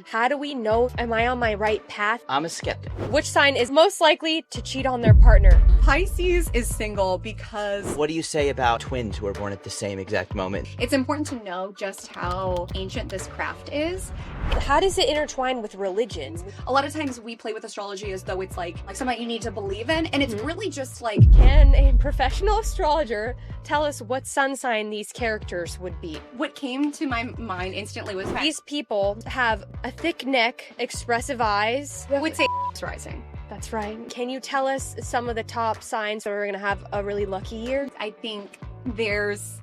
How do we know, am I on my right path? I'm a skeptic. Which sign is most likely to cheat on their partner? Pisces is single because What do you say about twins who are born at the same exact moment? it's important to know just how ancient this craft is. How does it intertwine with religion? A lot of times we play with astrology as though it's like something you need to believe in, and it's really just like, Can a professional astrologer tell us what sun sign these characters would be? what came to my mind instantly was These people have a thick neck, expressive eyes. I would say rising. That's right. Can you tell us some of the top signs that are going to have a really lucky year? I think there's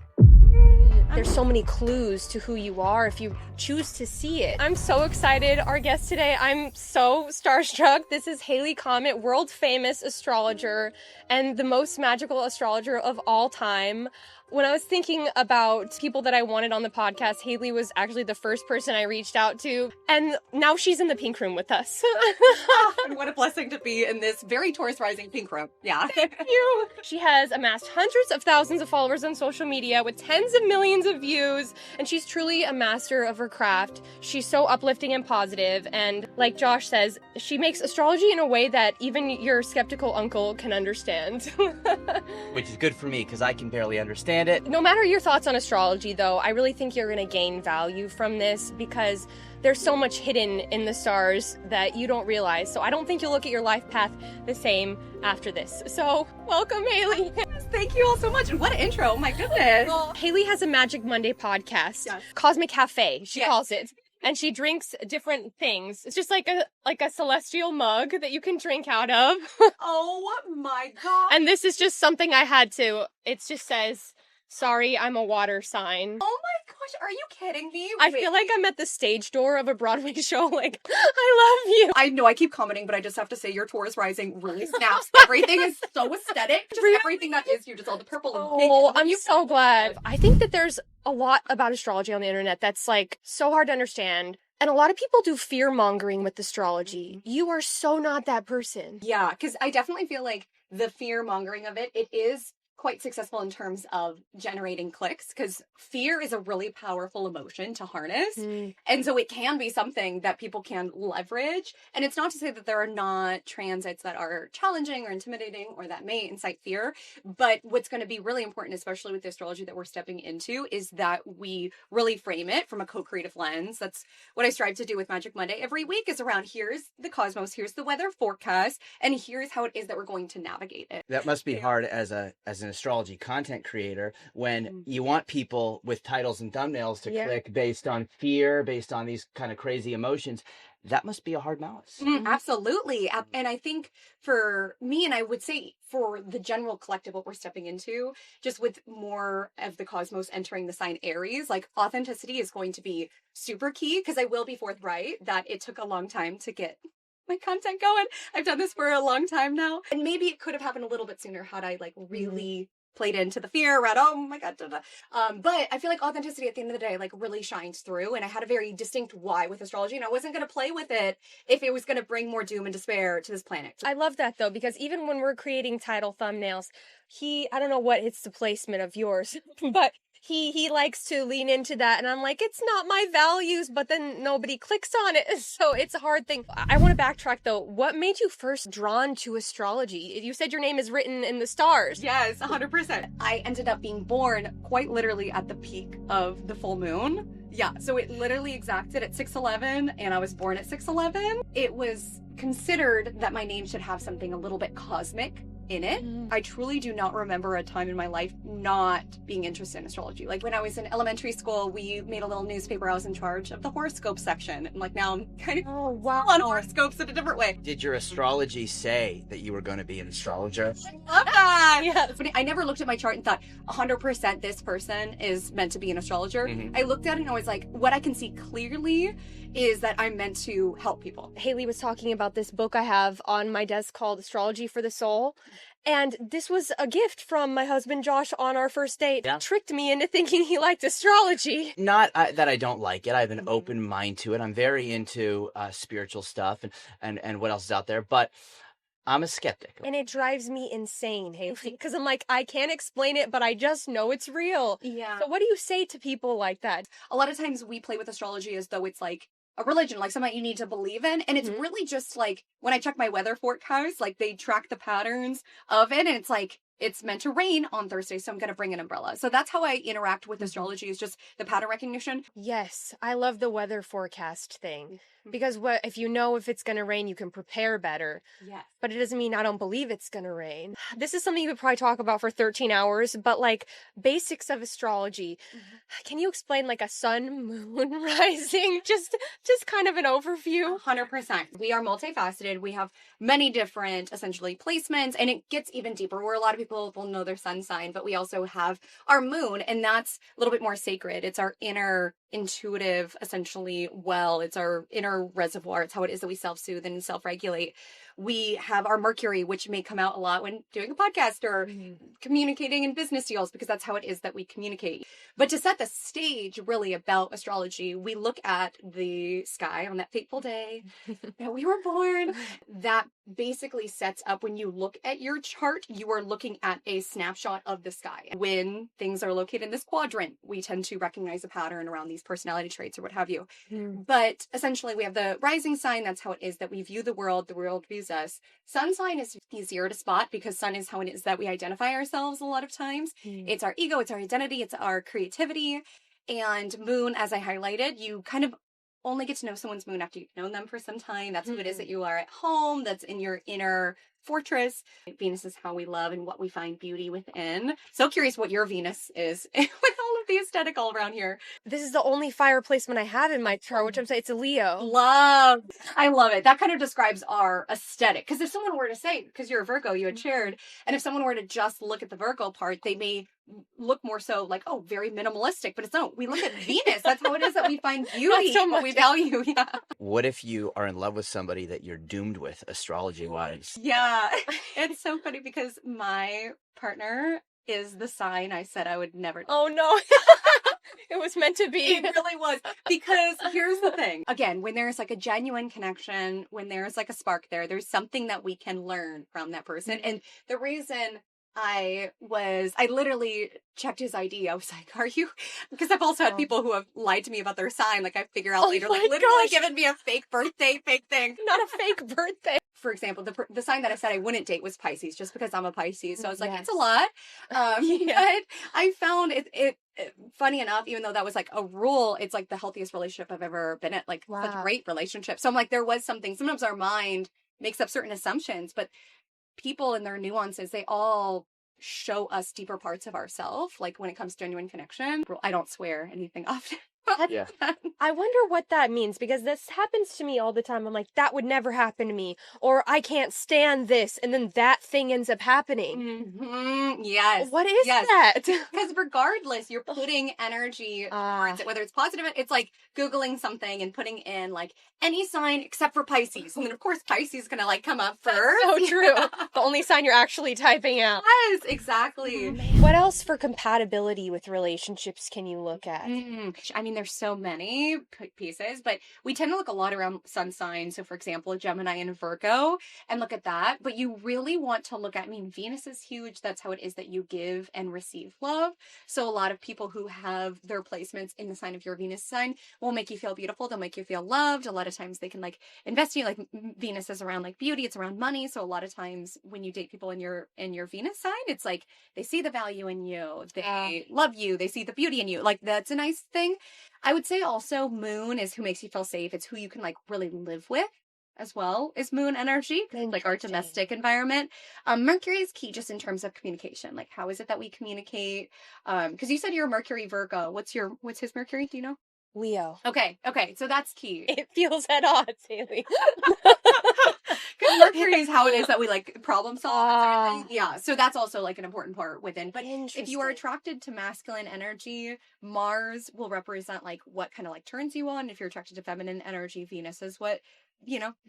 There's so many clues to who you are if you choose to see it. I'm so excited. Our guest today, I'm so starstruck. This is Haley Comet, world famous astrologer and the most magical astrologer of all time. When I was thinking about people that I wanted on the podcast, Haley was actually the first person I reached out to. And now she's in the pink room with us. and what a blessing to be in this very Taurus rising pink room. Yeah. Thank you. She has amassed hundreds of thousands of followers on social media with tens of millions of views, and she's truly a master of her craft. She's so uplifting and positive, and like Josh says, she makes astrology in a way that even your skeptical uncle can understand. Which is good for me because I can barely understand it. No matter your thoughts on astrology, though, I really think you're going to gain value from this because there's so much hidden in the stars that you don't realize. So I don't think you'll look at your life path the same after this. So welcome, Haley. Thank you all so much. And what an intro. Oh my goodness. Well, Haley has a Magic Monday podcast, Yes. Cosmic Cafe, she Yes. calls it. And she drinks different things. It's just like a celestial mug that you can drink out of. Oh my God. And this is just something I had to. It just says, sorry, I'm a water sign. Oh my gosh, are you kidding me? I feel like I'm at the stage door of a Broadway show. Like, I love you. I know I keep commenting, but I just have to say your Taurus rising really snaps. Everything is so aesthetic. Just Really? everything that is you, just all the purple and pink. Oh, and then I'm you so glad. I think that there's a lot about astrology on the internet that's like so hard to understand. And a lot of people do fear mongering with astrology. You are so not that person. Yeah, because I definitely feel like the fear mongering of it is quite successful in terms of generating clicks, because fear is a really powerful emotion to harness. And so it can be something that people can leverage. And it's not to say that there are not transits that are challenging or intimidating or that may incite fear. But what's going to be really important, especially with the astrology that we're stepping into, is that we really frame it from a co-creative lens. That's what I strive to do with Magic Monday every week, is around here's the cosmos, here's the weather forecast, and here's how it is that we're going to navigate it. That must be hard as an astrology content creator when you want people with titles and thumbnails to click based on fear, based on these kind of crazy emotions. That must be a hard balance. Absolutely. And I think for me, and I would say for the general collective, what we're stepping into, just with more of the cosmos entering the sign Aries, like authenticity is going to be super key, because I will be forthright that it took a long time to get my content going. I've done this for a long time now. And maybe it could have happened a little bit sooner had I like really played into the fear around, oh my God, but I feel like authenticity at the end of the day, like really shines through. And I had a very distinct why with astrology, and I wasn't going to play with it if it was going to bring more doom and despair to this planet. I love that though, because even when we're creating title thumbnails, I don't know what it's the placement of yours, but he likes to lean into that, and I'm like, it's not my values, but then nobody clicks on it, so it's a hard thing. I want to backtrack though. What made you first drawn to astrology? You said your name is written in the stars. Yes, 100%. I ended up being born quite literally at the peak of the full moon. Yeah, so it literally exacted at 6:11, and I was born at 6:11. It was considered that my name should have something a little bit cosmic in it. I truly do not remember a time in my life not being interested in astrology. Like when I was in elementary school, we made a little newspaper. I was in charge of the horoscope section. And like now I'm kind of on horoscopes in a different way. Did your astrology say that you were going to be an astrologer? I love that. Yes. But I never looked at my chart and thought 100% this person is meant to be an astrologer. I looked at it and I was like, what I can see clearly is that I'm meant to help people. Haley was talking about this book I have on my desk called Astrology for the Soul. And this was a gift from my husband Josh on our first date. Yeah. Tricked me into thinking he liked astrology. Not that I don't like it. I have an open mind to it. I'm very into spiritual stuff and what else is out there. But I'm a skeptic. And it drives me insane, Haley, because I'm like, I can't explain it, but I just know it's real. Yeah. So what do you say to people like that? A lot of times we play with astrology as though it's like a religion, like something you need to believe in. And it's really just like when I check my weather forecast, like they track the patterns of it, and it's like it's meant to rain on Thursday, so I'm going to bring an umbrella. So that's how I interact with astrology, is just the pattern recognition. Yes, I love the weather forecast thing. Because what if you know if it's going to rain, you can prepare better. Yes. But it doesn't mean I don't believe it's going to rain. This is something you could probably talk about for 13 hours, but like basics of astrology. Can you explain like a sun, moon, rising? Just kind of an overview. 100%. We are multifaceted. We have many different essentially placements, and it gets even deeper where a lot of people will know their sun sign, but we also have our moon, and that's a little bit more sacred. It's our inner intuitive, essentially, it's our inner reservoir. It's how it is that we self-soothe and self-regulate. We have our Mercury, which may come out a lot when doing a podcast or communicating in business deals, because that's how it is that we communicate. But to set the stage really about astrology, we look at the sky on that fateful day that we were born. That basically sets up, when you look at your chart, you are looking at a snapshot of the sky. When things are located in this quadrant, we tend to recognize a pattern around these personality traits or what have you. But essentially, we have the rising sign. That's how it is that we view the world views us. Sun sign is easier to spot because sun is how it is that we identify ourselves a lot of times. It's our ego, it's our identity, it's our creativity. And moon, as I highlighted, you kind of only get to know someone's moon after you've known them for some time. That's who it is that you are at home. That's in your inner fortress. Venus is how we love and what we find beauty within. So curious what your Venus is with all of the aesthetic all around here. This is the only fire placement I have in my chart, which I'm saying it's a Leo. I love it. That kind of describes our aesthetic. Because if someone were to say, because you're a Virgo, you had shared, and if someone were to just look at the Virgo part, they may look more so like, oh, very minimalistic, but it's no, we look at Venus. That's how it is that we find beauty, so what we value. Yeah. What if you are in love with somebody that you're doomed with astrology wise? Yeah. It's so funny because my partner is the sign I said I would never. Oh no. It was meant to be. It really was. Because here's the thing. Again, when there's like a genuine connection, when there's like a spark there's something that we can learn from that person. And the reason I literally checked his ID. I was like, are you? Because I've also had people who have lied to me about their sign. Like I figure out later, like literally given me a fake birthday, fake thing. Not a fake birthday. For example, the sign that I said I wouldn't date was Pisces, just because I'm a Pisces. So I was like, it's a lot. But I found it funny enough, even though that was like a rule, it's like the healthiest relationship I've ever been at, like such a great relationship. So I'm like, there was something, sometimes our mind makes up certain assumptions, but people and their nuances, they all show us deeper parts of ourselves. Like when it comes to genuine connection, I don't swear anything often. Yeah. I wonder what that means, because this happens to me all the time. I'm like, that would never happen to me, or I can't stand this, and then that thing ends up happening. Yes. What is that? Because regardless, you're putting energy towards it, whether it's positive, it's like Googling something and putting in like any sign except for Pisces. And then of course Pisces is gonna like come up first. So true. The only sign you're actually typing out. Yes, exactly. What else for compatibility with relationships can you look at? I mean, there's so many pieces, but we tend to look a lot around sun signs. So for example, Gemini and Virgo, and look at that. But you really want to look at, I mean, Venus is huge. That's how it is that you give and receive love. So a lot of people who have their placements in the sign of your Venus sign will make you feel beautiful. They'll make you feel loved. A lot of times they can like invest in you. Like Venus is around like beauty. It's around money. So a lot of times when you date people in your Venus sign, it's like they see the value in you. They love you. They see the beauty in you. Like that's a nice thing. I would say also moon is who makes you feel safe. It's who you can like really live with as well, is moon energy, like our domestic environment. Mercury is key just in terms of communication. Like how is it that we communicate? Because you said you're a Mercury Virgo. What's his Mercury? Do you know? Leo. Okay. So that's key. It feels at odds, Haley. Because Mercury is how it is that we like problem solve. Yeah. So that's also like an important part within. But if you are attracted to masculine energy, Mars will represent like what kind of like turns you on. If you're attracted to feminine energy, Venus is what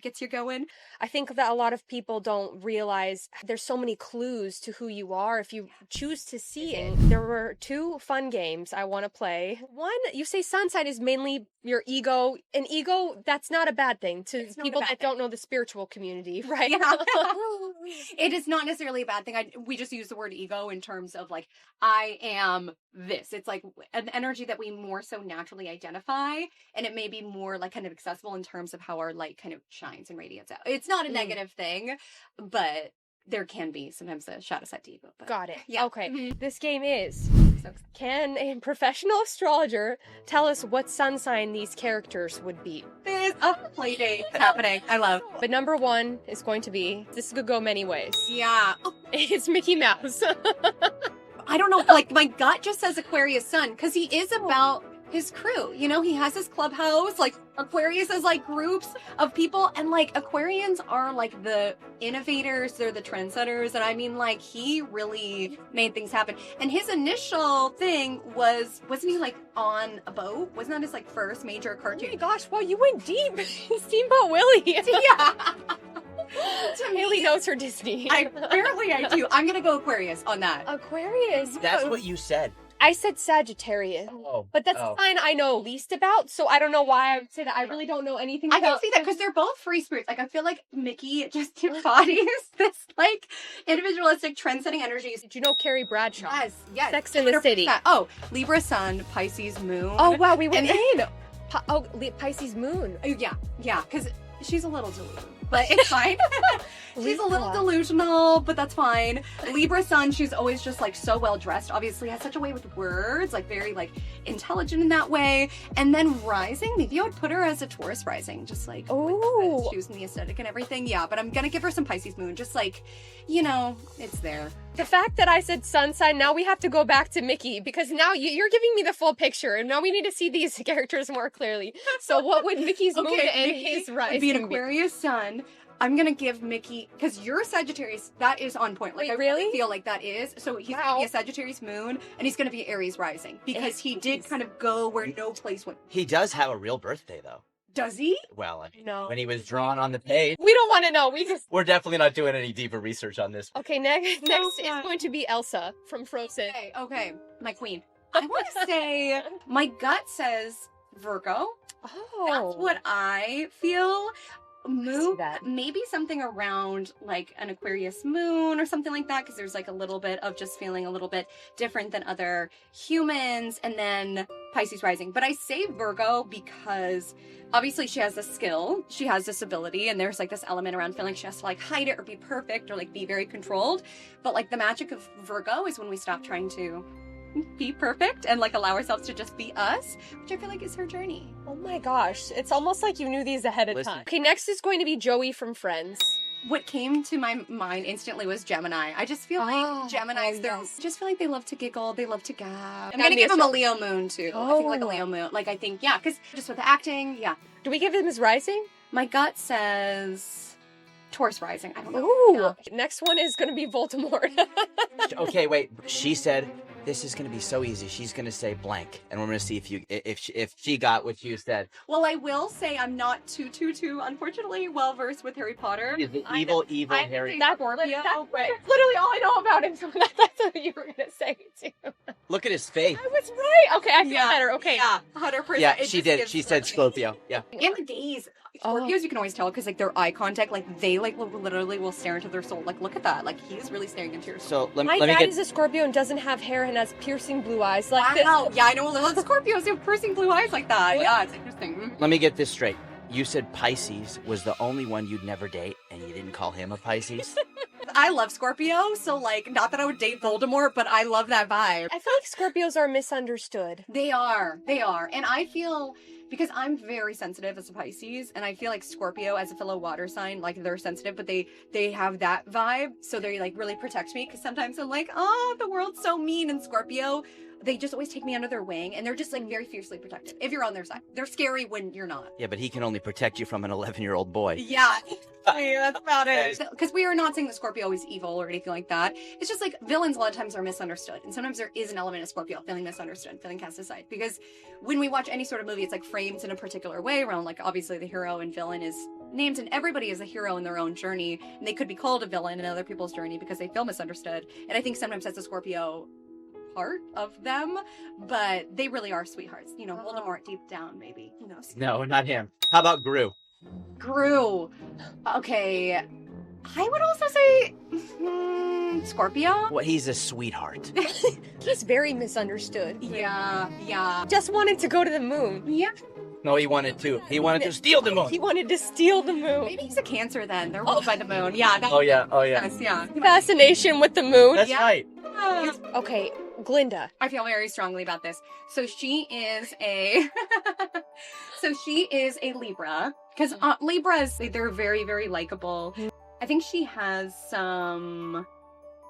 gets you going. I think that a lot of people don't realize there's so many clues to who you are if you choose to see it. There were 2 fun games I want to play. One, you say sun sign is mainly your ego. An ego, that's not a bad thing to people that don't know the spiritual community, right? Yeah. It is not necessarily a bad thing. We just use the word ego in terms of like, I am this. It's like an energy that we more so naturally identify, and it may be more like kind of accessible in terms of how our light kind of shines and radiates out. It's not a negative thing, but there can be sometimes a shadow side to ego. But Got it. yeah. Okay. This game is, can a professional astrologer tell us what sun sign these characters would be? There's a play date happening. I love. But number 1 is going to be, this could go many ways. Yeah. It's Mickey Mouse. I don't know, like my gut just says Aquarius sun, because he is about his crew. He has his clubhouse, like Aquarius has like groups of people, and like Aquarians are like the innovators, they're the trendsetters, and I mean like he really made things happen. And his initial thing wasn't he like on a boat? Wasn't that his like first major cartoon? Oh my gosh, wow, you went deep. Steamboat Willie. Yeah. Haley knows her Disney. Apparently I do. I'm gonna go Aquarius on that. Aquarius. That's what you said. I said Sagittarius. Oh. But that's the sign I know least about, so I don't know why I would say that. I really don't know anything I about. can see that because they're both free spirits. Like I feel like Mickey just embodies this like individualistic trend-setting energy. Did you know Carrie Bradshaw? Yes. Sex in the City. Oh, Libra sun, Pisces moon. Oh wow, we went And- in. Pisces moon. Yeah, because she's a little delusional, but it's fine. She's a little Libra. delusional, but that's fine. Libra sun, she's always just like so well dressed. Obviously, has such a way with words, like very like intelligent in that way. And then rising, maybe I would put her as a Taurus rising, just like with the shoes and the aesthetic and everything. Yeah, but I'm gonna give her some Pisces moon, just like it's there. The fact that I said sun sign, now we have to go back to Mickey because now you're giving me the full picture, and now we need to see these characters more clearly. So what would Mickey's moon and his rising be? An Aquarius sun. I'm gonna give Mickey, because you're a Sagittarius, that is on point. Like Wait, I really feel like that is. So he's gonna be a Sagittarius moon, and he's gonna be Aries rising because he did kind of go where no place went. He does have a real birthday though. Does he? Well, I mean, No. when he was drawn on the page. We don't want to know. We're definitely not doing any deeper research on this. Okay, next is going to be Elsa from Frozen. Okay, my queen. I want to say my gut says Virgo. Oh, That's what I feel. Moon, that. maybe something around like an Aquarius moon or something like that, because there's like a little bit of just feeling a little bit different than other humans, and then Pisces rising. But I say Virgo because obviously she has this skill, she has this ability, and there's like this element around feeling she has to like hide it or be perfect or like be very controlled. But like the magic of Virgo is when we stop trying to be perfect and like allow ourselves to just be us, which I feel like is her journey. Oh my gosh, it's almost like you knew these ahead of time. Okay, next is going to be Joey from Friends. What came to my mind instantly was Gemini. I just feel like Geminis, just feel like they love to giggle, they love to gab. I'm gonna give him a Leo moon too. I think like a Leo moon. Like I think, yeah, because just with the acting, yeah. Do we give him his rising? My gut says Taurus rising. I don't know. Ooh. Yeah. Next one is gonna be Voldemort. Okay, wait. She said this is going to be so easy. She's going to say blank, and we're going to see if she got what you said. Well, I will say I'm not too unfortunately well versed with Harry Potter. Is the evil Harry? That's literally all I know about him. So that's what you were gonna say too. Look at his face. I was right. Okay, I feel better. Okay. Yeah, 100%. Yeah, she did. She said Scorpio. Yeah. And the gaze. Scorpios, you can always tell because like their eye contact, like they like literally will stare into their soul. Like look at that. Like he's really staring into your soul. So let My me dad get. is a Scorpio and doesn't have hair and has piercing blue eyes. Like Wow. Yeah, I know a lot of Scorpios have piercing blue eyes like that. Yeah, it's interesting. Let me get this straight. You said Pisces was the only one you'd never date, and you didn't call him a Pisces? I love Scorpio, so like, not that I would date Voldemort, but I love that vibe. I feel like Scorpios are misunderstood. They are. And I feel, because I'm very sensitive as a Pisces, and I feel like Scorpio as a fellow water sign, like they're sensitive, but they have that vibe, so they like really protect me, because sometimes I'm like, oh, the world's so mean, and Scorpio, they just always take me under their wing, and they're just like very fiercely protective if you're on their side. They're scary when you're not. Yeah, but he can only protect you from an 11-year-old boy. Yeah, that's about it. Because we are not saying that Scorpio is evil or anything like that. It's just like villains a lot of times are misunderstood. And sometimes there is an element of Scorpio feeling misunderstood, feeling cast aside. Because when we watch any sort of movie, it's like framed in a particular way around like obviously the hero and villain is names, and everybody is a hero in their own journey, and they could be called a villain in other people's journey because they feel misunderstood. And I think sometimes that's a Scorpio part of them, but they really are sweethearts. You know, Voldemort deep down, maybe. Who knows? No, not him. How about Gru? Gru. Okay. I would also say Scorpio. Well, he's a sweetheart. He's very misunderstood. Yeah. Just wanted to go to the moon. Yeah. No, he wanted to. He wanted to steal the moon. He wanted to steal the moon. Maybe he's a Cancer then. They're ruled by the moon. Yeah. Oh yeah. Yes, yeah. Fascination with the moon. That's right. Okay, Glinda. I feel very strongly about this. So she is a Libra, because Libras, they're very, very likable. I think she has some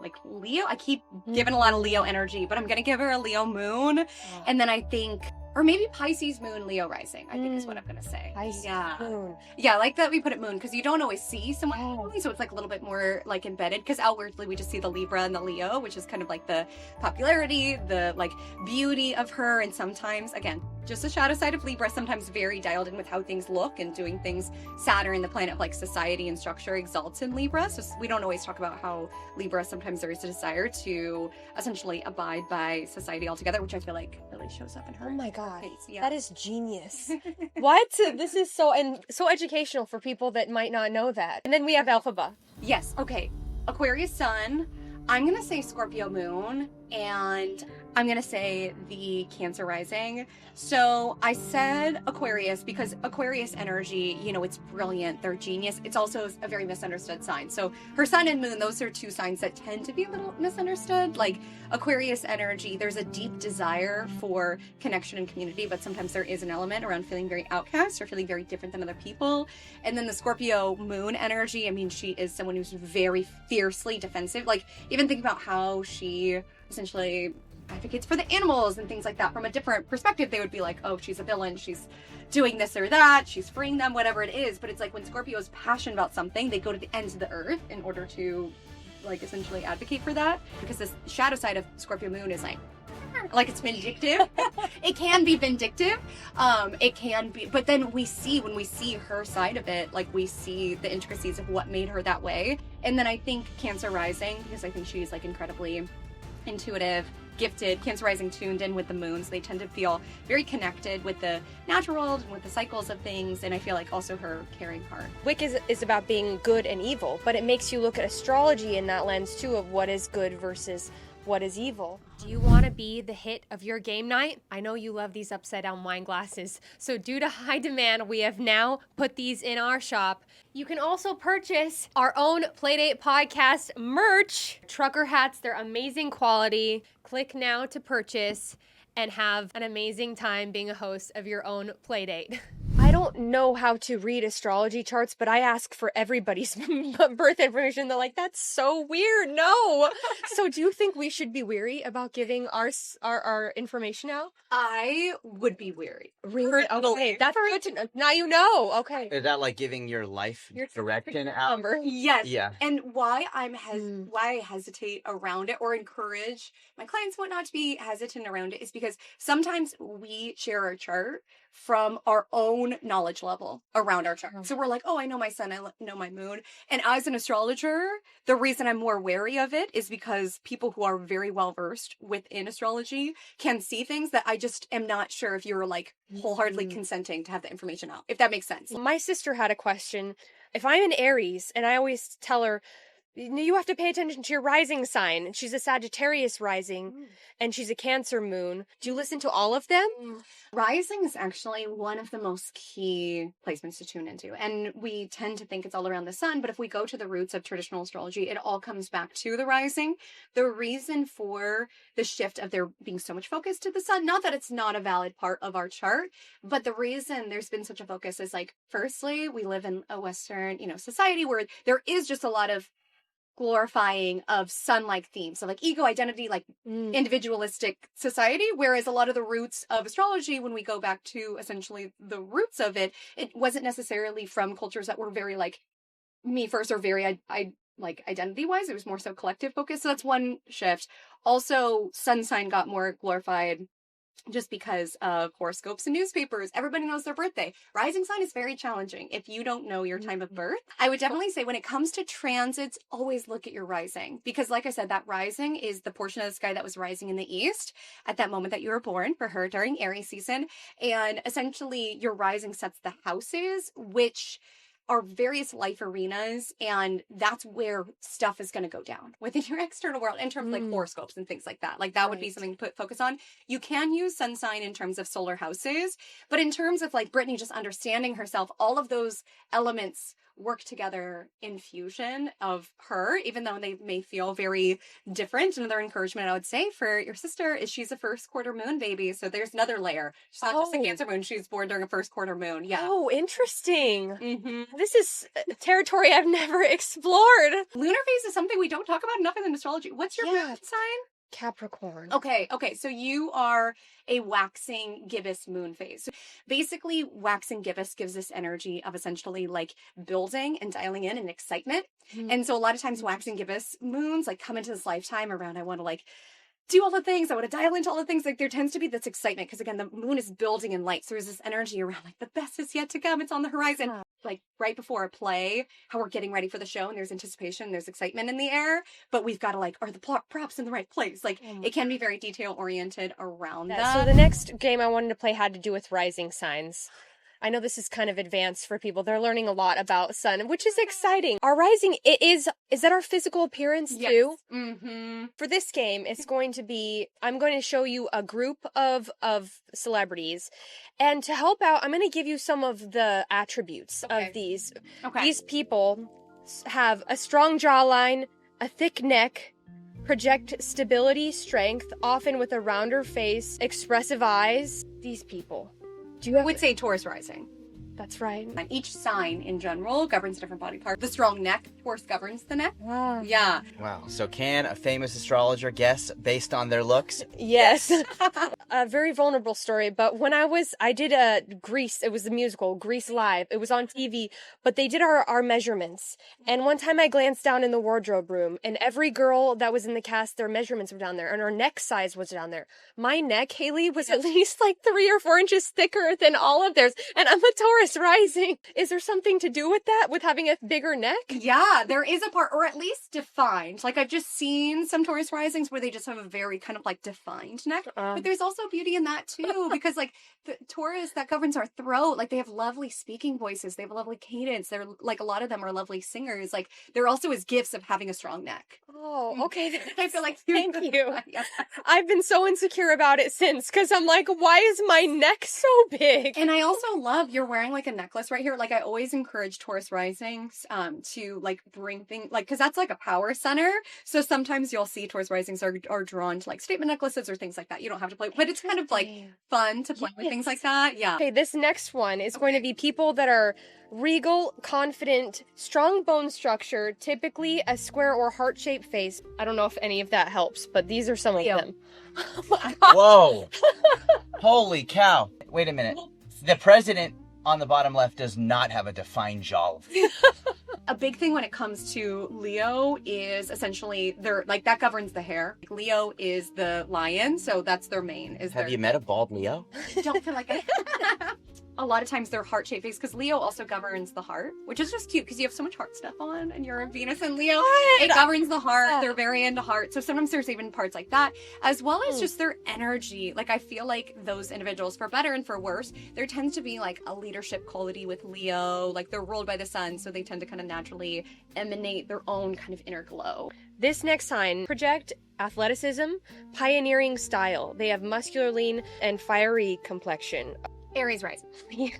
like Leo. I keep giving a lot of Leo energy, but I'm gonna give her a Leo moon, and then I think, or maybe Pisces moon, Leo rising, I think is what I'm gonna say. Pisces moon. Yeah, I like that we put it moon, because you don't always see someone moon, so it's like a little bit more like embedded, because outwardly we just see the Libra and the Leo, which is kind of like the popularity, the like beauty of her, and sometimes, again, just a shadow side of Libra, sometimes very dialed in with how things look and doing things. Saturn, the planet of like society and structure, exalts in Libra, so we don't always talk about how Libra, sometimes there is a desire to essentially abide by society altogether, which I feel like really shows up in her. Oh my god, yeah. That is genius. What? This is so educational for people that might not know that. And then we have Elphaba. Yes, okay. Aquarius sun, I'm gonna say Scorpio moon, and I'm gonna say the Cancer rising. So I said Aquarius because Aquarius energy, you know, it's brilliant, they're genius. It's also a very misunderstood sign. So her sun and moon, those are two signs that tend to be a little misunderstood. Like Aquarius energy, there's a deep desire for connection and community, but sometimes there is an element around feeling very outcast or feeling very different than other people. And then the Scorpio moon energy, I mean, she is someone who's very fiercely defensive. Like, even think about how she essentially advocates for the animals and things like that. From a different perspective, they would be like, oh, she's a villain, she's doing this or that, she's freeing them, whatever it is. But it's like when Scorpio is passionate about something, they go to the ends of the earth in order to like essentially advocate for that, because this shadow side of Scorpio moon is like it's vindictive. It can be vindictive, it can be, but then when we see her side of it, like we see the intricacies of what made her that way. And then I think Cancer rising, because I think she's like incredibly intuitive, gifted. Cancer rising tuned in with the moons, they tend to feel very connected with the natural world and with the cycles of things, and I feel like also her caring heart. Wick is about being good and evil, but it makes you look at astrology in that lens too, of what is good versus what is evil. Do you want to be the hit of your game night? I know you love these upside down wine glasses, so due to high demand, we have now put these in our shop. You can also purchase our own Playdate podcast merch. Trucker hats, they're amazing quality. Click now to purchase and have an amazing time being a host of your own Playdate. I don't know how to read astrology charts, but I ask for everybody's birth information. They're like, that's so weird. No. So do you think we should be weary about giving our information out? I would be weary. Really? Okay. That's good to know. Now you know. Okay. Is that like giving your life direction out? Yes. Yeah. And why I hesitate around it or encourage my clients whatnot to be hesitant around it is because sometimes we share our chart from our own knowledge level around our chart. So we're like, oh, I know my sun, I know my moon. And as an astrologer, the reason I'm more wary of it is because people who are very well versed within astrology can see things that I just am not sure if you're like wholeheartedly consenting to have the information out, if that makes sense. My sister had a question. If I'm an Aries, and I always tell her, you have to pay attention to your rising sign. And she's a Sagittarius rising, and she's a Cancer moon. Do you listen to all of them? Rising is actually one of the most key placements to tune into. And we tend to think it's all around the sun, but if we go to the roots of traditional astrology, it all comes back to the rising. The reason for the shift of there being so much focus to the sun, not that it's not a valid part of our chart, but the reason there's been such a focus is like, firstly, we live in a Western, society where there is just a lot of glorifying of sun-like themes, so like ego, identity, like individualistic society, whereas a lot of the roots of astrology, when we go back to essentially the roots of it, it wasn't necessarily from cultures that were very like me first or very like identity wise. It was more so collective focus. So that's one shift. Also, sun sign got more glorified just because of horoscopes and newspapers. Everybody knows their birthday. Rising sign is very challenging if you don't know your time of birth. I would definitely say when it comes to transits, always look at your rising. Because like I said, that rising is the portion of the sky that was rising in the east at that moment that you were born, for her during Aries season. And essentially your rising sets the houses, which are various life arenas, and that's where stuff is going to go down within your external world in terms of like horoscopes and things like that. Like that would be something to focus on. You can use sun sign in terms of solar houses, but in terms of like Brittany just understanding herself, all of those elements work together in fusion of her, even though they may feel very different. Another encouragement I would say for your sister is she's a first quarter moon baby. So there's another layer. She's not just a Cancer moon. She's born during a first quarter moon. Yeah. Oh, interesting. This is territory I've never explored. Lunar phase is something we don't talk about enough in astrology. What's your moon sign? Capricorn. Okay. So you are a waxing gibbous moon phase. So basically, waxing gibbous gives this energy of essentially like building and dialing in and excitement. And so a lot of times waxing gibbous moons like come into this lifetime around, I want to like do all the things. I want to dial into all the things. Like there tends to be this excitement because again, the moon is building in light. So there's this energy around like the best is yet to come. It's on the horizon. Like right before a play, how we're getting ready for the show and there's anticipation, there's excitement in the air, but we've got to like, are the props in the right place? Like it can be very detail oriented around that. So the next game I wanted to play had to do with rising signs. I know this is kind of advanced for people. They're learning a lot about sun, which is exciting. Our rising, is that our physical appearance too? For this game, it's going to be, I'm going to show you a group of celebrities. And to help out, I'm going to give you some of the attributes of these. These people have a strong jawline, a thick neck, project stability, strength, often with a rounder face, expressive eyes. These people. I would say Taurus rising. That's right. And each sign in general governs a different body part. The strong neck, Taurus governs the neck. Yeah. Wow. So can a famous astrologer guess based on their looks? Yes. A very vulnerable story, but when I did a Grease, it was the musical, Grease Live. It was on TV, but they did our measurements. And one time I glanced down in the wardrobe room, and every girl that was in the cast, their measurements were down there, and our neck size was down there. My neck, Haley, was at least like 3 or 4 inches thicker than all of theirs, and I'm a Taurus rising. Is there something to do with that, with having a bigger neck? Yeah, there is a part, or at least defined. Like I've just seen some Taurus risings where they just have a very kind of like defined neck, but there's also beauty in that too, because like the Taurus, that governs our throat. Like they have lovely speaking voices. They have a lovely cadence. They're like, a lot of them are lovely singers. Like there also is gifts of having a strong neck. Oh, okay. I feel like thank you. Yeah. I've been so insecure about it since, because I'm like, why is my neck so big? And I also love you're wearing like a necklace right here. Like I always encourage Taurus risings to like bring things like, because that's like a power center. So sometimes you'll see Taurus risings are drawn to like statement necklaces or things like that. You don't have to play, but it's kind of like fun to play with things like that. Yeah. Okay, this next one is going to be people that are regal, confident, strong bone structure, typically a square or heart-shaped face. I don't know if any of that helps, but these are some of them. Whoa. Holy cow. Wait a minute. The president on the bottom left does not have a defined jaw. A big thing when it comes to Leo is essentially that governs the hair. Leo is the lion, so that's their main. Have you met a bald Leo? Don't feel like it. A lot of times they're heart-shaped face because Leo also governs the heart, which is just cute because you have so much heart stuff on and you're a Venus and Leo. It governs the heart. They're very into heart. So sometimes there's even parts like that, as well as just their energy. Like I feel like those individuals, for better and for worse, there tends to be like a leadership quality with Leo. Like they're ruled by the sun, so they tend to kind of naturally emanate their own kind of inner glow. This next sign project athleticism, pioneering style. They have muscular lean and fiery complexion. Aries rising.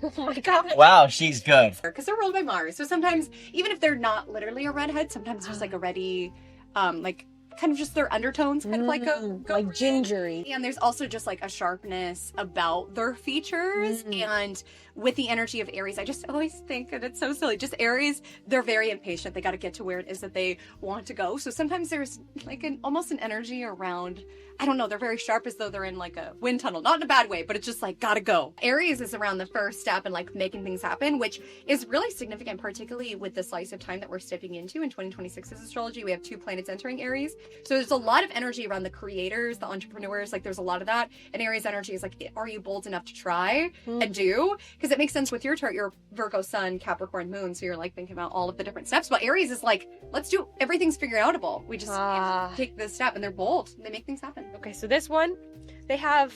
Oh my god. Wow, she's good. Because they're ruled by Mars. So sometimes, even if they're not literally a redhead, sometimes just like a reddy, like kind of just their undertones, kind of like like gingery. And there's also just like a sharpness about their features. And with the energy of Aries, I just always think, and it's so silly, just Aries, they're very impatient. They got to get to where it is that they want to go. So sometimes there's like almost an energy around, I don't know, they're very sharp as though they're in like a wind tunnel, not in a bad way, but it's just like, gotta go. Aries is around the first step and like making things happen, which is really significant, particularly with the slice of time that we're stepping into in 2026's astrology. We have 2 planets entering Aries. So there's a lot of energy around the creators, the entrepreneurs, like there's a lot of that. And Aries energy is like, are you bold enough to try and do? Because it makes sense with your chart, your Virgo sun, Capricorn moon. So you're like thinking about all of the different steps. But Aries is like, let's do, everything's figure outable. We just take this step, and they're bold. They make things happen. Okay, so this one, they have.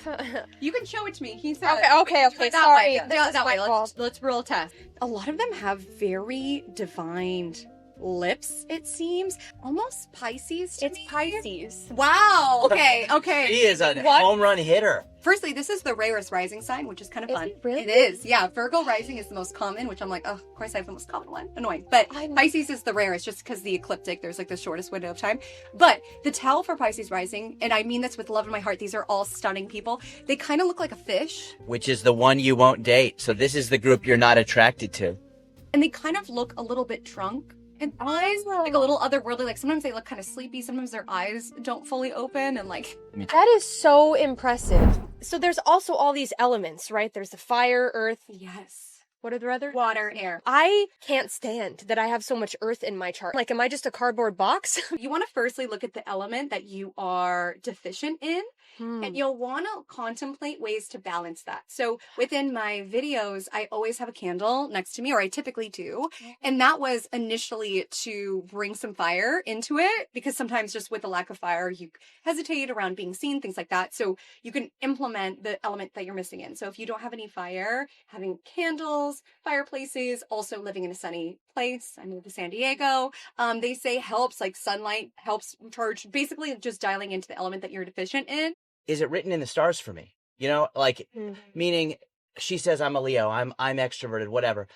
You can show it to me. He said. Okay. Sorry. This is That my way. fault. Let's roll test. A lot of them have very divined lips, it seems. Almost Pisces to It's me. Pisces. Wow. Okay. He is a What? home run hitter. Firstly, this is the rarest rising sign, which is kind of Is fun. it really? It is. Yeah. Virgo rising is the most common, which I'm like, oh, of course I have the most common one. Annoying. But Pisces is the rarest just because the ecliptic, there's like the shortest window of time. But the tell for Pisces rising, and I mean this with love in my heart, these are all stunning people. They kind of look like a fish. Which is the one you won't date. So this is the group you're not attracted to. And they kind of look a little bit drunk. And eyes like a little otherworldly. Like sometimes they look kind of sleepy. Sometimes their eyes don't fully open, and like That is so impressive. So there's also all these elements, right? There's the fire, earth. yes, What are the other? water, air. I can't stand that I have so much earth in my chart. Like, am I just a cardboard box? You want to firstly look at the element that you are deficient in. And you'll want to contemplate ways to balance that. So within my videos, I always have a candle next to me, or I typically do. And that was initially to bring some fire into it, because sometimes just with the lack of fire, you hesitate around being seen, things like that. So you can implement the element that you're missing in. So if you don't have any fire, having candles, fireplaces, also living in a sunny place. I moved to San Diego. They say helps, like sunlight helps charge, basically just dialing into the element that you're deficient in. Is it written in the stars for me? You know, like, meaning she says I'm a Leo, I'm extroverted, whatever.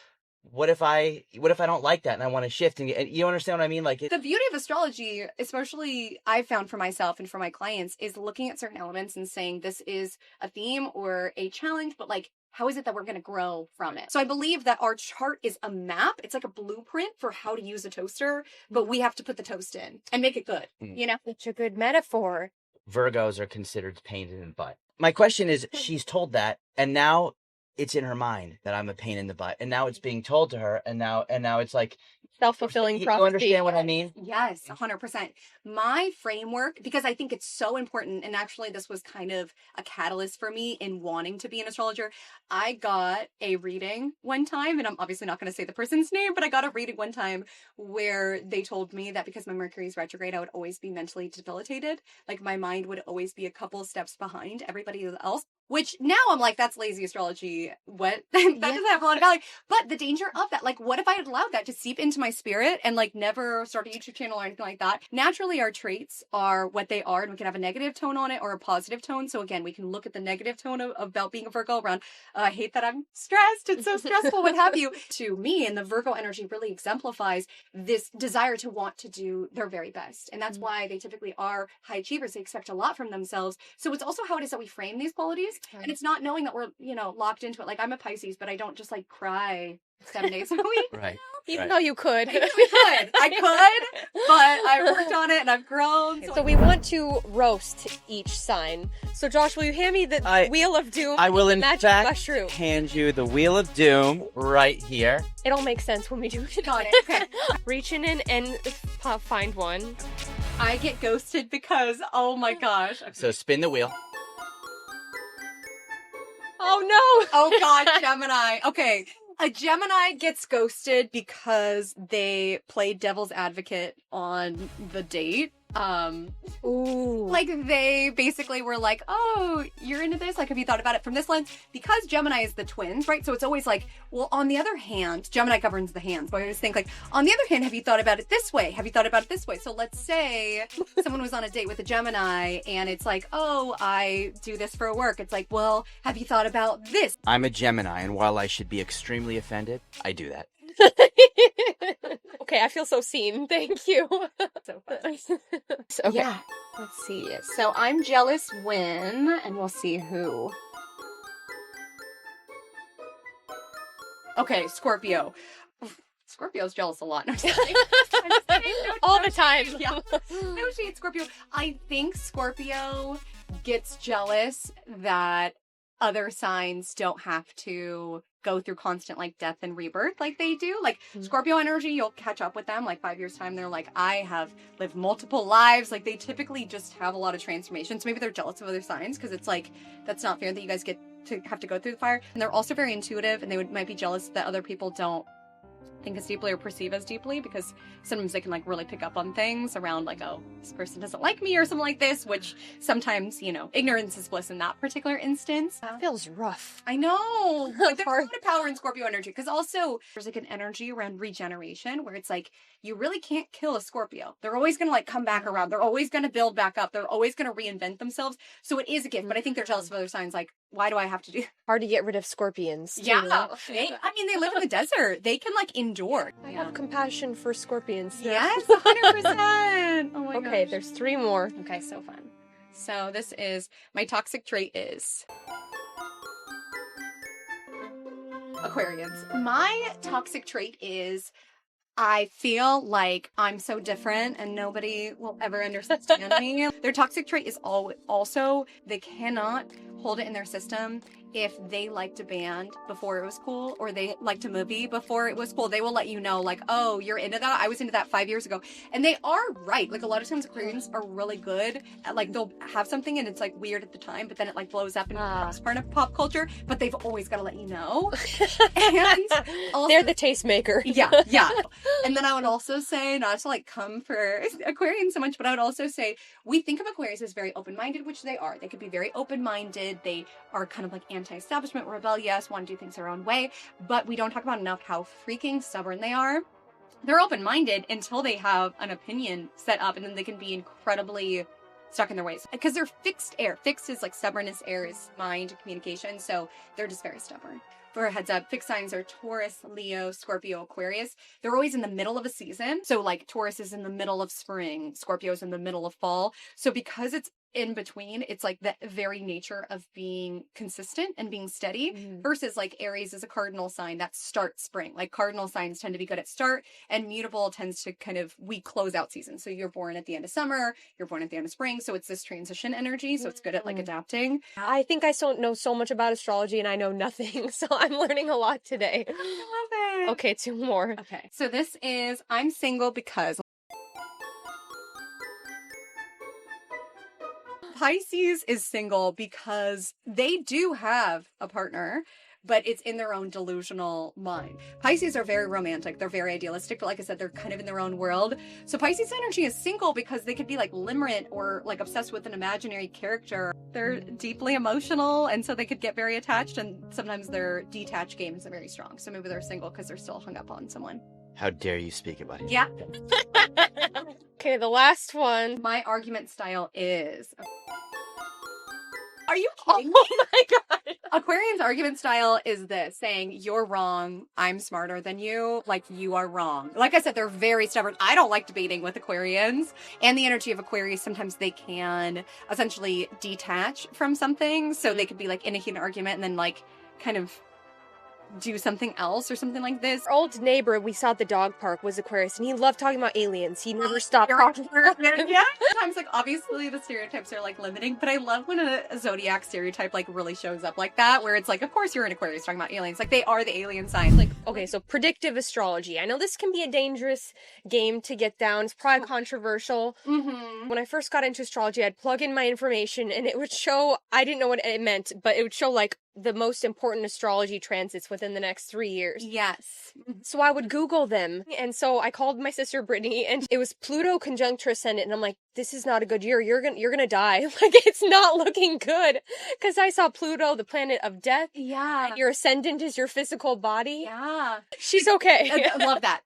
What if I don't like that and I want to shift? And you understand what I mean? Like, the beauty of astrology, especially I found for myself and for my clients, is looking at certain elements and saying this is a theme or a challenge, but like, how is it that we're going to grow from it? So I believe that our chart is a map. It's like a blueprint for how to use a toaster, but we have to put the toast in and make it good, you know? Such a good metaphor. Virgos are considered pain in the butt. My question is, she's told that, and now it's in her mind that I'm a pain in the butt, and now it's being told to her, and now it's like Self-fulfilling you prophecy. understand what I mean? Yes, 100%. My framework, because I think it's so important, and actually this was kind of a catalyst for me in wanting to be an astrologer. I got a reading one time, and I'm obviously not going to say the person's name, but I got a reading one time where they told me that because my Mercury is retrograde, I would always be mentally debilitated. Like my mind would always be a couple steps behind everybody else. Which now I'm like, that's lazy astrology. What? That doesn't have a lot of value. But the danger of that, like, what if I had allowed that to seep into my spirit and like never start a YouTube channel or anything like that? Naturally, our traits are what they are, and we can have a negative tone on it or a positive tone. So again, we can look at the negative tone about being a Virgo around, I hate that I'm stressed. It's so stressful, what have you. To me, and the Virgo energy really exemplifies this desire to want to do their very best. And that's why they typically are high achievers. They expect a lot from themselves. So it's also how it is that we frame these qualities. And it's not knowing that we're, locked into it. Like I'm a Pisces, but I don't just like cry 7 days a week. Right. Even though you could. I could, but I worked on it and I've grown. So we want to roast each sign. So Josh, will you hand me the Wheel of Doom? I will in magic fact mushroom. hand you the Wheel of Doom right here. It all makes sense when we do it. Got it. Okay. Reaching in and find one. I get ghosted because, oh my gosh. So spin the wheel. Oh no! Oh God, Gemini. Okay. A Gemini gets ghosted because they played devil's advocate on the date. Ooh. Like they basically were like, oh, you're into this? Like, have you thought about it from this lens? Because Gemini is the twins, right? So it's always like, well, on the other hand, Gemini governs the hands. But I always think like, on the other hand, have you thought about it this way? Have you thought about it this way? So let's say someone was on a date with a Gemini and it's like, oh, I do this for work. It's like, well, have you thought about this? I'm a Gemini, and while I should be extremely offended, I do that. Okay, I feel so seen. Thank you. So fun. Okay. Yeah. Let's see. So I'm jealous when, and we'll see who. Okay, Scorpio. Scorpio's jealous a lot. No, All the time. Yeah. No shade, Scorpio. I think Scorpio gets jealous that other signs don't have to go through constant like death and rebirth like they do. Like Scorpio energy, you'll catch up with them like 5 years time. They're like, I have lived multiple lives. Like they typically just have a lot of transformations. Maybe they're jealous of other signs because it's like, that's not fair that you guys get to have to go through the fire. And they're also very intuitive and they might be jealous that other people don't think as deeply or perceive as deeply, because sometimes they can like really pick up on things around like, oh, this person doesn't like me or something like this, which sometimes, you know, ignorance is bliss in that particular instance. That feels rough. I know. Like there's a lot of power in Scorpio energy because also there's like an energy around regeneration where it's like you really can't kill a Scorpio. They're always going to like come back around. They're always going to build back up. They're always going to reinvent themselves. So it is a gift, but I think they're jealous of other signs. Like, why do I have to do? Hard to get rid of scorpions. Too. Yeah. I mean, they live in the desert. They can like endure. I have compassion for scorpions. Yes, 100%. Oh my god. Okay, there's 3 more. Okay, so fun. So this is, my toxic trait is Aquarians. My toxic trait is I feel like I'm so different and nobody will ever understand me. Their toxic trait is also they cannot hold it in their system if they liked a band before it was cool or they liked a movie before it was cool. They will let you know like, oh, you're into that? I was into that 5 years ago. And they are right. Like a lot of times Aquarians are really good at like, they'll have something and it's like weird at the time, but then it like blows up and becomes part of pop culture, but they've always got to let you know. And also, they're the tastemaker. Yeah. And then I would also say, not to like come for Aquarians so much, but I would also say we think of Aquarius as very open-minded, which they are. They could be very open-minded. They are kind of like anti-establishment, rebellious, want to do things their own way, but we don't talk about enough how freaking stubborn they are. They're open-minded until they have an opinion set up, and then they can be incredibly stuck in their ways because they're fixed air. Fixed is like stubbornness, air is mind, communication, so they're just very stubborn. For a heads up, fixed signs are Taurus, Leo, Scorpio, Aquarius. They're always in the middle of a season. So like Taurus is in the middle of spring, Scorpio is in the middle of fall. So because it's in between, it's like the very nature of being consistent and being steady versus like Aries is a cardinal sign that starts spring. Like cardinal signs tend to be good at start, and Mutable tends to kind of, we close out season. So you're born at the end of summer, you're born at the end of spring. So it's this transition energy. So it's good at like adapting. I think I don't know so much about astrology and I know nothing. So I'm learning a lot today. I love it. Okay, 2 more. Okay. So this is, I'm single because Pisces is single because they do have a partner, but it's in their own delusional mind. Pisces are very romantic. They're very idealistic, but like I said, they're kind of in their own world. So Pisces energy is single because they could be like limerent or like obsessed with an imaginary character. They're deeply emotional, and so they could get very attached, and sometimes their detached game isn't very strong. So maybe they're single because they're still hung up on someone. How dare you speak about it? Yeah. Okay, the last one. My argument style is... Are you kidding me? Oh my god. Aquarian's argument style is this, saying, you're wrong, I'm smarter than you, like you are wrong. Like I said, they're very stubborn. I don't like debating with Aquarians. And the energy of Aquarius, sometimes they can essentially detach from something. So they could be like in a heated argument and then like kind of do something else or something like this. Our old neighbor we saw at the dog park was Aquarius, and he loved talking about aliens. He never stopped talking. Yeah. Sometimes, like, obviously the stereotypes are, like, limiting, but I love when a zodiac stereotype, like, really shows up like that, where it's like, of course you're an Aquarius talking about aliens. Like, they are the alien signs. Like, okay, so predictive astrology. I know this can be a dangerous game to get down. It's probably controversial. When I first got into astrology, I'd plug in my information, and it would show, I didn't know what it meant, but it would show, like, the most important astrology transits within the next 3 years. yes. So I would Google them. And so I called my sister Brittany, and it was Pluto conjunct her ascendant. And I'm like, this is not a good year. You're gonna die. Like, it's not looking good. Because I saw Pluto, the planet of death. Yeah. And your ascendant is your physical body. Yeah. She's okay. I love that.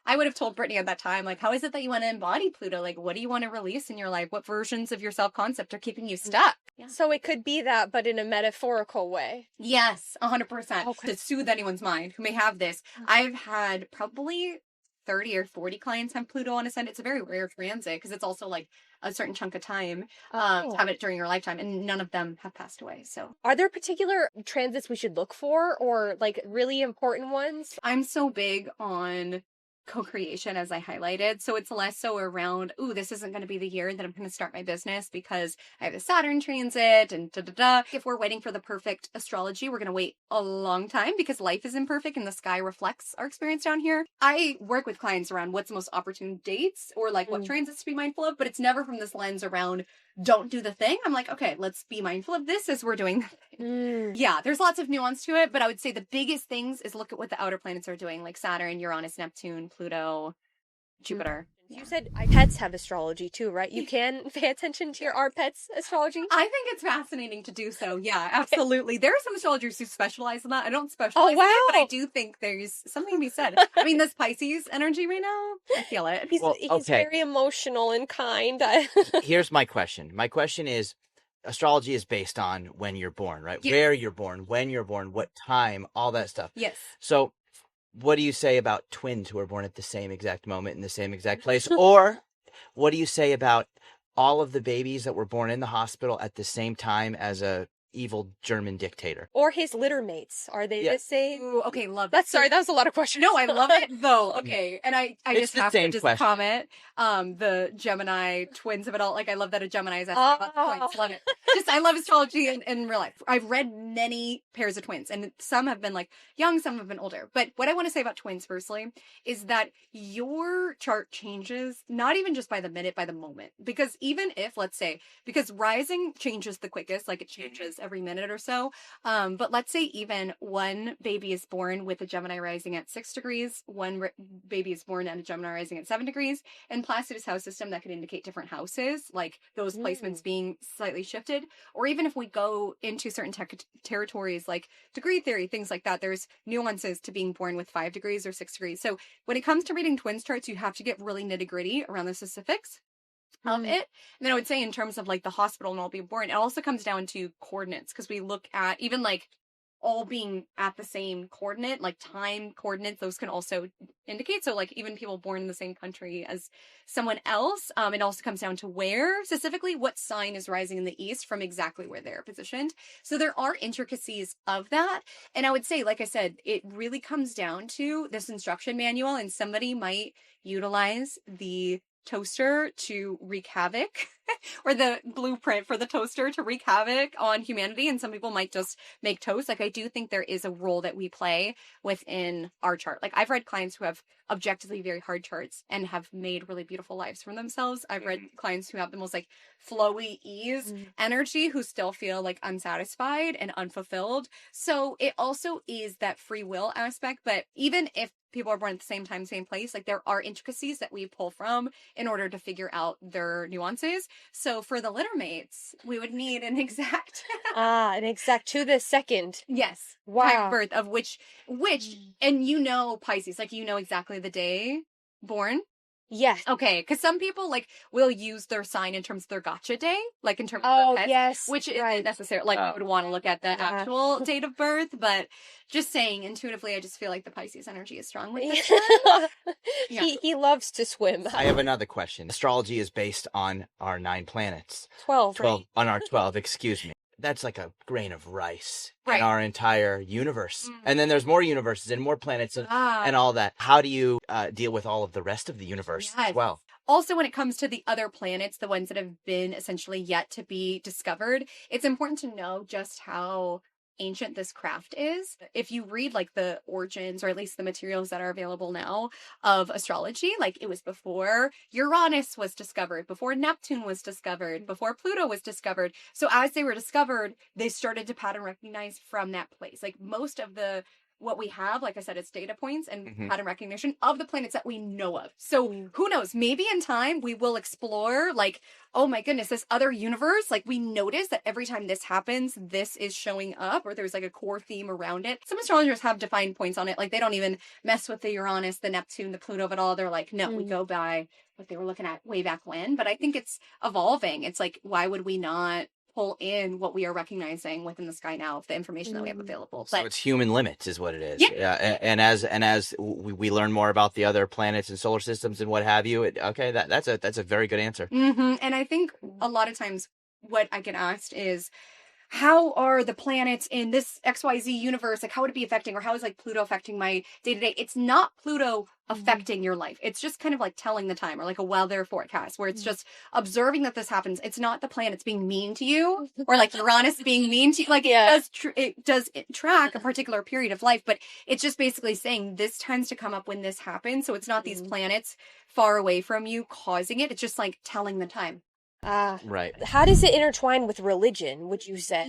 I would have told Brittany at that time, like, how is it that you want to embody Pluto? Like, what do you want to release in your life? What versions of your self-concept are keeping you stuck? Yeah. So it could be that, but in a metaphorical way. Yes, 100%. Okay. To soothe anyone's mind who may have this, I've had probably 30 or 40 clients have Pluto on ascendant. It's a very rare transit because it's also like a certain chunk of time to have it during your lifetime, and none of them have passed away. So Are there particular transits we should look for, or like really important ones? I'm so big on co-creation, as I highlighted. So it's less so around, ooh, this isn't going to be the year that I'm going to start my business because I have a Saturn transit and da da da. If we're waiting for the perfect astrology, we're going to wait a long time because life is imperfect and the sky reflects our experience down here. I work with clients around what's the most opportune dates or like what transits to be mindful of, but it's never from this lens around don't do the thing. I'm like, okay, let's be mindful of this as we're doing the thing. Yeah, there's lots of nuance to it, but I would say the biggest things is look at what the outer planets are doing, like Saturn, Uranus, Neptune, Pluto, Jupiter. You said pets have astrology too, right? You can pay attention to our pets' astrology? I think it's fascinating to do so. Yeah, absolutely. There are some astrologers who specialize in that. I don't specialize in it, but I do think there's something to be said. I mean, this Pisces energy right now, I feel it. He's very emotional and kind. Here's my question. My question is, astrology is based on when you're born, right? Yes. Where you're born, when you're born, what time, all that stuff. Yes. So what do you say about twins who are born at the same exact moment in the same exact place? Or what do you say about all of the babies that were born in the hospital at the same time as a evil German dictator? Or his litter mates. Are they the same? Ooh, okay, love that. Sorry, that was a lot of questions. No, I love it though. Okay. And I just have to just question. comment. The Gemini twins of it all. Like, I love that a Gemini is asking about twins. Love it. I love astrology in real life. I've read many pairs of twins, and some have been like young, some have been older. But what I want to say about twins, firstly, is that your chart changes not even just by the minute, by the moment. Because even if, let's say, because rising changes the quickest, like it changes every minute or so. But let's say even one baby is born with a Gemini rising at 6 degrees, one baby is born at a Gemini rising at 7 degrees. In Placidus house system, that could indicate different houses, like those placements being slightly shifted. Or even if we go into certain territories like degree theory, things like that, there's nuances to being born with 5 degrees or 6 degrees. So when it comes to reading twins charts, you have to get really nitty gritty around the specifics of it. And then I would say in terms of like the hospital and all being born, it also comes down to coordinates, because we look at even like all being at the same coordinate, like time coordinates, those can also indicate. So like even people born in the same country as someone else, it also comes down to where specifically what sign is rising in the east from exactly where they're positioned. So there are intricacies of that. And I would say, like I said, it really comes down to this instruction manual, and somebody might utilize the toaster to wreak havoc or the blueprint for the toaster to wreak havoc on humanity, and some people might just make toast. Like, I do think there is a role that we play within our chart. Like, I've read clients who have objectively very hard charts and have made really beautiful lives for themselves. I've read clients who have the most like flowy ease energy who still feel like unsatisfied and unfulfilled. So it also is that free will aspect. But even if people are born at the same time, same place, like there are intricacies that we pull from in order to figure out their nuances. So for the litter mates, we would need an exact an exact to the second. Yes. Wow. Time of birth of which and you know Pisces, like you know exactly the day born. Yes. Okay, because some people like will use their sign in terms of their gotcha day, like in terms of their pets, yes, which isn't necessarily like we would want to look at the actual date of birth, but just saying intuitively, I just feel like the Pisces energy is strong with this one. He loves to swim. I have another question. Astrology is based on our 9 planets. 12, 12 right? on our 12, excuse me. That's like a grain of rice Right. in our entire universe. And then there's more universes and more planets and Ah. all that. How do you deal with all of the rest of the universe as well? Also, when it comes to the other planets, the ones that have been essentially yet to be discovered, it's important to know just how ancient this craft is. If you read like the origins, or at least the materials that are available now of astrology, like it was before Uranus was discovered, before Neptune was discovered, before Pluto was discovered. So as they were discovered, they started to pattern recognize from that place. Like most of what we have, like I said, it's data points and pattern recognition of the planets that we know of. So who knows, maybe in time we will explore like, oh my goodness, this other universe, like we notice that every time this happens, this is showing up, or there's like a core theme around it. Some astrologers have defined points on it. Like they don't even mess with the Uranus, the Neptune, the Pluto of it all. They're like, no, we go by what they were looking at way back when. But I think it's evolving. It's like, why would we not pull in what we are recognizing within the sky now of the information that we have available. So But it's human limits is what it is. Yeah. And as we learn more about the other planets and solar systems and what have you, that's a very good answer. And I think a lot of times what I get asked is, how are the planets in this XYZ universe, like how would it be affecting, or how is like Pluto affecting my day to day? It's not Pluto affecting your life. It's just kind of like telling the time, or like a weather forecast where it's just observing that this happens. It's not the planets being mean to you, or like Uranus being mean to you. Like it does track a particular period of life, but it's just basically saying this tends to come up when this happens. So it's not these planets far away from you causing it. It's just like telling the time. Right. How does it intertwine with religion, would you say?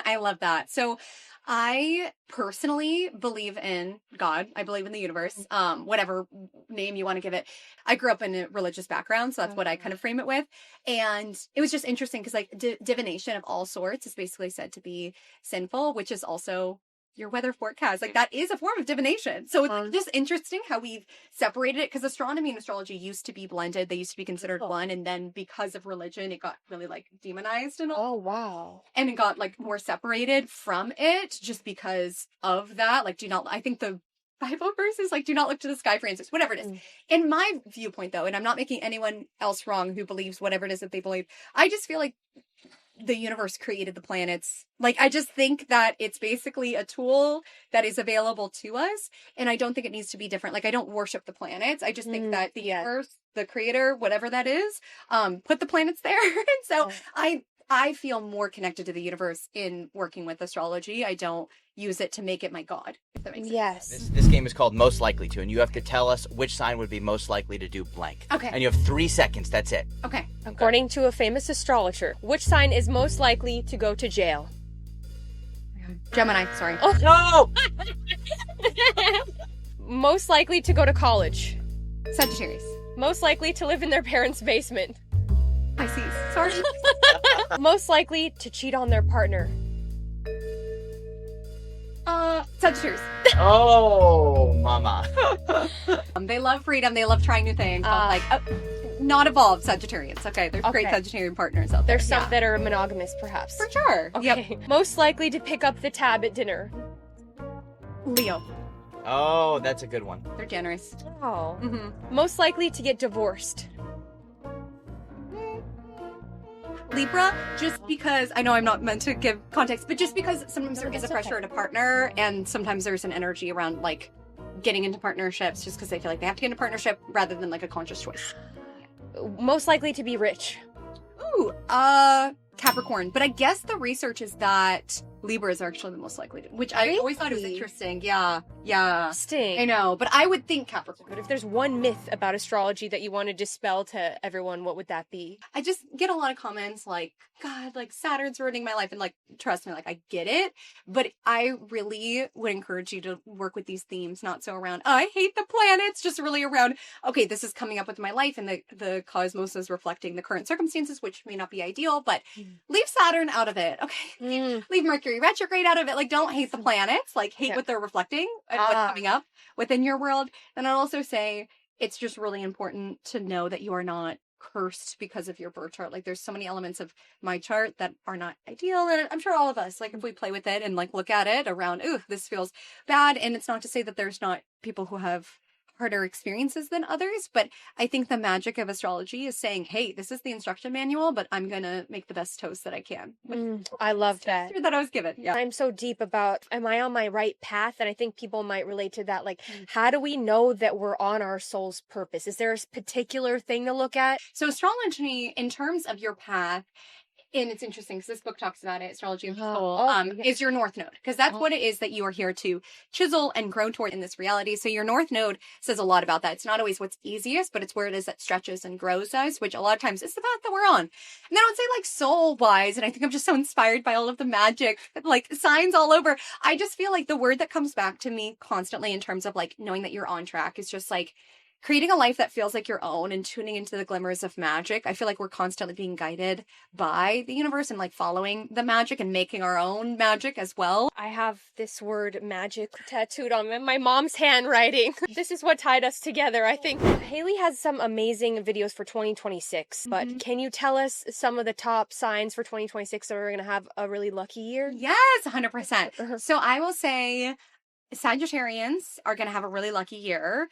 I love that. So I personally believe in God. I believe in the universe, whatever name you want to give it. I grew up in a religious background, so that's what I kind of frame it with. And it was just interesting because like divination of all sorts is basically said to be sinful, which is also your weather forecast. Like that is a form of divination. So it's just interesting how we've separated it, because astronomy and astrology used to be blended. They used to be considered one. And then because of religion, it got really like demonized and all. Oh, wow. And it got like more separated from it just because of that. Like, I think the Bible verse is like, do not look to the sky for answers, whatever it is. In my viewpoint though, and I'm not making anyone else wrong who believes whatever it is that they believe, I just feel like the universe created the planets. Like, I just think that it's basically a tool that is available to us. And I don't think it needs to be different. Like, I don't worship the planets. I just think that the universe, the creator, whatever that is, put the planets there. And so I feel more connected to the universe in working with astrology. I don't use it to make it my god, if that makes sense. Yes. This game is called Most Likely To, and you have to tell us which sign would be most likely to do blank. Okay. And you have 3 seconds. That's it. Okay. According to a famous astrologer, which sign is most likely to go to jail? Gemini, sorry. Oh, no! Most likely to go to college. Sagittarius. Most likely to live in their parents' basement. Pisces, sorry. Most likely to cheat on their partner. Sagittarius. Oh, mama. They love freedom. They love trying new things. Not evolved Sagittarians. Okay, there's great Sagittarian partners out there. There's some that are monogamous, perhaps. For sure. Okay. Yep. Most likely to pick up the tab at dinner. Leo. Oh, that's a good one. They're generous. Oh. Most likely to get divorced. Libra, just because, I know I'm not meant to give context, but just because sometimes there is a pressure at a partner, and sometimes there's an energy around like getting into partnerships just because they feel like they have to get into a partnership rather than like a conscious choice. Most likely to be rich. Ooh, Capricorn. But I guess the research is that Libras are actually the most likely to, which I always thought it was interesting. Yeah. Interesting. I know, but I would think Capricorn. But if there's one myth about astrology that you want to dispel to everyone, what would that be? I just get a lot of comments like, God, like Saturn's ruining my life. And like, trust me, like I get it. But I really would encourage you to work with these themes, not so around, I hate the planets, just really around, okay, this is coming up with my life and the cosmos is reflecting the current circumstances, which may not be ideal, but leave Saturn out of it. Okay. Leave Mercury retrograde out of it. Like, don't hate the planets, like hate what they're reflecting and what's coming up within your world. And I'd also say it's just really important to know that you are not cursed because of your birth chart. Like, there's so many elements of my chart that are not ideal, and I'm sure all of us, like, if we play with it and like look at it around, ooh, this feels bad. And it's not to say that there's not people who have harder experiences than others, but I think the magic of astrology is saying, hey, this is the instruction manual, but I'm gonna make the best toast that I can. I love that. That I was given. Yeah. I'm so deep about, am I on my right path? And I think people might relate to that. Like, how do we know that we're on our soul's purpose? Is there a particular thing to look at? So astrology, in terms of your path, and it's interesting because this book talks about it, Astrology of the Soul, is your North Node. Because that's what it is that you are here to chisel and grow toward in this reality. So your North Node says a lot about that. It's not always what's easiest, but it's where it is that stretches and grows us, which a lot of times is the path that we're on. And I would say like soul-wise, and I think I'm just so inspired by all of the magic, like signs all over. I just feel like the word that comes back to me constantly in terms of like knowing that you're on track is just like, creating a life that feels like your own and tuning into the glimmers of magic. I feel like we're constantly being guided by the universe and like following the magic and making our own magic as well. I have this word magic tattooed on my mom's handwriting. This is what tied us together, I think. Haley has some amazing videos for 2026, but can you tell us some of the top signs for 2026 that we're going to have a really lucky year? Yes, 100%. So I will say Sagittarians are going to have a really lucky year.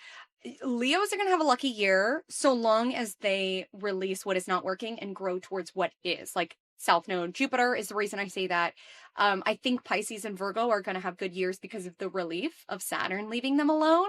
Leos are going to have a lucky year so long as they release what is not working and grow towards what is. Like South Node Jupiter is the reason I say that. I think Pisces and Virgo are going to have good years because of the relief of Saturn leaving them alone.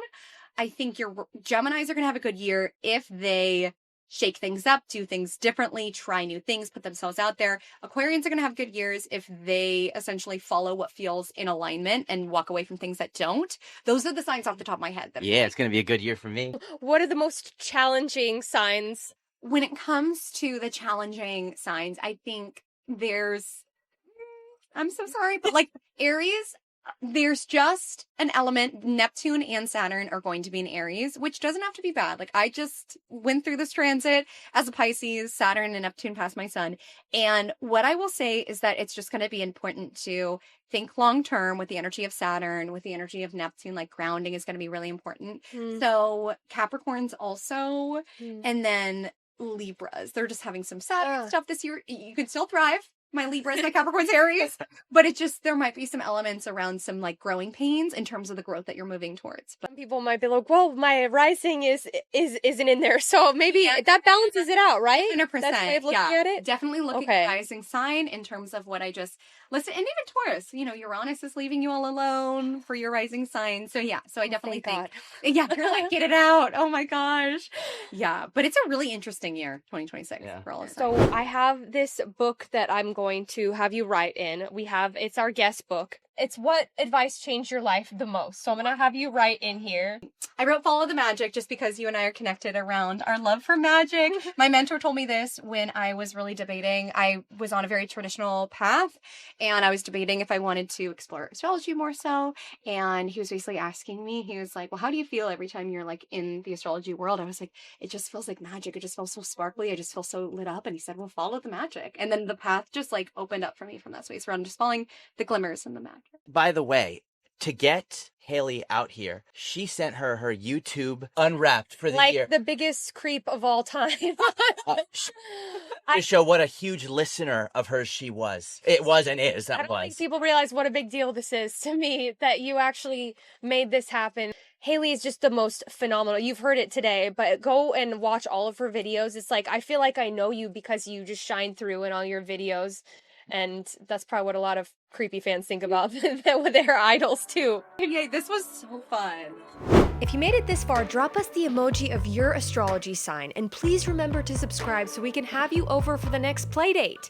I think your Geminis are going to have a good year if they shake things up, do things differently, try new things, put themselves out there. Aquarians are going to have good years if they essentially follow what feels in alignment and walk away from things that don't. Those are the signs off the top of my head. Yeah, it's going to be a good year for me. What are the most challenging signs? When it comes to the challenging signs, I think there's, I'm so sorry, but like Aries, there's just an element. Neptune and Saturn are going to be in Aries, which doesn't have to be bad. Like I just went through this transit as a Pisces. Saturn and Neptune passed my sun. And what I will say is that it's just going to be important to think long term with the energy of Saturn, with the energy of Neptune. Like grounding is going to be really important. So Capricorns also, and then Libras. They're just having some Saturn stuff this year. You can still thrive. My Libras, my Capricorns, Aries, but it just, there might be some elements around some like growing pains in terms of the growth that you're moving towards. But some people might be like, well, my rising isn't in there, so maybe that balances it out, right? 100%. That's the way of looking at it? Definitely look at your rising sign in terms of what I just listed. And even Taurus, you know, Uranus is leaving you all alone for your rising sign. So yeah, so I definitely think, you're like, get it out. Oh my gosh. Yeah, but it's a really interesting year, 2026 for all of us. So I have this book that I'm going to have you write in. It's our guest book. It's what advice changed your life the most. So I'm going to have you write in here. I wrote Follow the Magic just because you and I are connected around our love for magic. My mentor told me this when I was really debating. I was on a very traditional path and I was debating if I wanted to explore astrology more so. And he was basically asking me, he was like, well, how do you feel every time you're like in the astrology world? I was like, it just feels like magic. It just feels so sparkly. I just feel so lit up. And he said, well, follow the magic. And then the path just like opened up for me from that space around just following the glimmers and the magic. By the way, to get Haley out here, she sent her YouTube unwrapped for the year. Like the biggest creep of all time. To show what a huge listener of hers she was. It was and is. I don't think people realize what a big deal this is to me, that you actually made this happen. Haley is just the most phenomenal. You've heard it today, but go and watch all of her videos. It's like, I feel like I know you because you just shine through in all your videos. And that's probably what a lot of creepy fans think about with their idols too. Yay, this was so fun. If you made it this far, drop us the emoji of your astrology sign. And please remember to subscribe so we can have you over for the next playdate.